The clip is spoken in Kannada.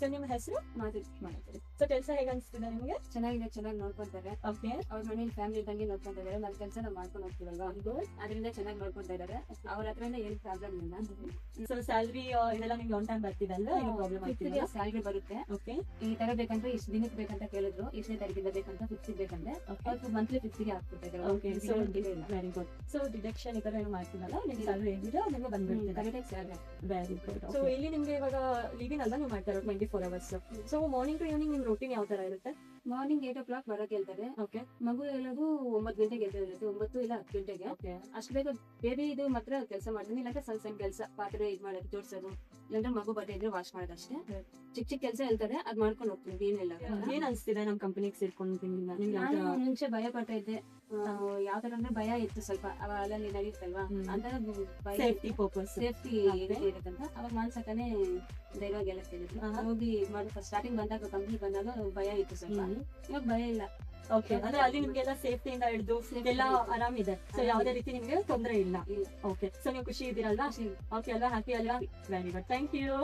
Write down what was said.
ಸೊ ನಿಮ್ಮ ಹೆಸರು? ಮಾಧುರಿ. ಸೊ ಕೆಲಸ ಹೇಗೆ ಅನಿಸ್ತಿದೆ ನಿಮಗೆ? ಚೆನ್ನಾಗಿದೆ, ಚೆನ್ನಾಗಿ ನೋಡ್ಕೊಂತಾರೆ. ಓಕೆ. ಅವ್ರ ಮನೇಲಿ ಫ್ಯಾಮಿಲಿ ಇದ್ದಂಗೆ ನೋಡ್ಕೊಂತಾ ಇದಾರೆ. ನಮ್ ಕೆಲಸ ನಾವು ಮಾಡ್ಕೊಂಡು ಹೋಗ್ತೀವಲ್ವಾ, ಅದರಿಂದ ಚೆನ್ನಾಗಿ ನೋಡ್ಕೊಂತಾ ಇದಾರೆ. ಅವ್ರ ಹತ್ರದಿಂದ ಏನ್ ಪ್ರಾಬ್ಲಮ್ ಇಲ್ಲ. ಸೊ ಸ್ಯಾಲ್ರಿ ಇದೆಲ್ಲ ನಿಮ್ಗೆ ಆನ್ ಟೈಮ್ ಬರ್ತಿದೆ ಅಲ್ವಾ? ಏನು ಪ್ರಾಬ್ಲಮ್ ಆಗ್ತಿಲ್ಲ? ಸ್ಯಾಲ್ರಿ ಬರುತ್ತೆ. ಓಕೆ. ಈ ತರ ಬೇಕಂದ್ರೆ ಇಷ್ಟು ದಿನಕ್ಕೆ ಬೇಕಂತ ಕೇಳಿದ್ರು, ಇಷ್ಟನೇ ತಾರೀಕಿಂದ ಬೇಕಂತ ಫಿಕ್ಸ್ ಬೇಕಂದ್ರೆ ಅವ್ರು ಮಂತ್ಲಿ ಫಿಕ್ಸ್ಗೆ ಹಾಕ್ಬಿಡ್ತಾ okay. So very good. So deduction ಈ ತರ ಏನು ಮಾಡ್ತಿಲ್ಲ, ನಿಮ್ಗೆ ಸ್ಯಾಲ್ರಿ ಏನಿದೆ ನಿಮ್ಗೆ ಬಂದ್ಬಿಡ್ತೀವಿ. ಕರೆಕ್ಟಾಗಿ ಸ್ಯಾಲ್ರಿ. Very good. ಸೊ ಇಲ್ಲಿ ನಿಮ್ಗೆ ಇವಾಗ ಲೀವಿಂಗ್ ಅಲ್ಲ ನೀವು ಮಾಡ್ತಾ ಇರೋ 24 hours. So morning to evening ನಿಮ್ ರೂಟೀನ್ ಯಾವ ತರ ಇರುತ್ತೆ? ಮಾರ್ನಿಂಗ್ 8 o'clock ಬರೋಕೆ ಹೇಳ್ತಾರೆ. ಓಕೆ. ಮಗು ಹೇಳೋದು 9 ಗಂಟೆಗೆ ಎದ್ದೇಳುತ್ತೆ, 9 ಇಲ್ಲ 10 ಗಂಟೆಗೆ. ಓಕೆ. ಅಷ್ಟು ಬೇಗ ಬೇಬಿ ಇದು ಮಾತ್ರ ಕೆಲಸ ಮಾಡ್ತೀನಿ. ಇಲ್ಲಾಂದ್ರೆ ಸಣ್ಣ ಸಣ್ಣ ಕೆಲಸ, ಪಾತ್ರೆ ಇದ್ ಮಾಡೋದು, ಜೋಡ್ಸೋದು, ಇಲ್ಲಾಂದ್ರೆ ಮಗು ಬಟ್ಟೆ ಇದ್ರೆ ವಾಶ್ ಮಾಡೋದು ಅಷ್ಟೇ. ಚಿಕ್ಕ ಚಿಕ್ಕ ಕೆಲಸ ಹೇಳ್ತಾರೆ, ಅದ್ ಮಾಡ್ಕೊಂಡು ಹೋಗ್ತೀನಿ. ಏನಿಲ್ಲ. ಏನ್ ಅನ್ಸ್ತಿದೆ ನಮ್ ಕಂಪನಿಗೆ ಸೇರ್ಕೊಂಡಿದ್ದೀನಿ ನಿಮ್ಗೆ? ನಾನು ಮುಂಚೆ ಭಯ ಪಡ್ತಾ ಇದ್ದೆ. ಯಾವ ತರ ಅಂದ್ರೆ ಭಯ ಇತ್ತು ಸ್ವಲ್ಪ, ಅಲ್ಲಲ್ಲಿ ನಡೀತಲ್ವಾ ಅಂತ ಸೇಫ್ಟಿ ಪರ್ಪಸ್, ಸೇಫ್ಟಿ ಇರುತ್ತಂತ. ಅವಾಗ ಮಾನ್ಸಕನೆ ಧೈರ್ಯವಾಗಿ ಎಲ್ಲ ಕೇಳಿದ್ರು. ಹೋಗಿ ಮಾಡಿ ಸ್ಟಾರ್ಟಿಂಗ್ ಬಂದಾಗ, ಕಂಪ್ನಿ ಬಂದಾಗ ಭಯ ಇತ್ತು ಸ್ವಲ್ಪ. ಇವಾಗ ಭಯ ಇಲ್ಲ. ಓಕೆ. ಅಂದ್ರೆ ಅಲ್ಲಿ ನಿಮ್ಗೆಲ್ಲ ಸೇಫ್ಟಿಯಿಂದ ಹಿಡಿದು ಎಲ್ಲ ಆರಾಮಿದೆ. ಸೊ ಯಾವುದೇ ರೀತಿ ನಿಮ್ಗೆ ತೊಂದರೆ ಇಲ್ಲ. ಓಕೆ. ಸೊ ನೀವು ಖುಷಿ ಇದ್ದೀರಲ್ವಾ? ಓಕೆ ಅಲ್ವಾ? ಹ್ಯಾಪಿ ಅಲ್ವಾ? Very good. Thank you.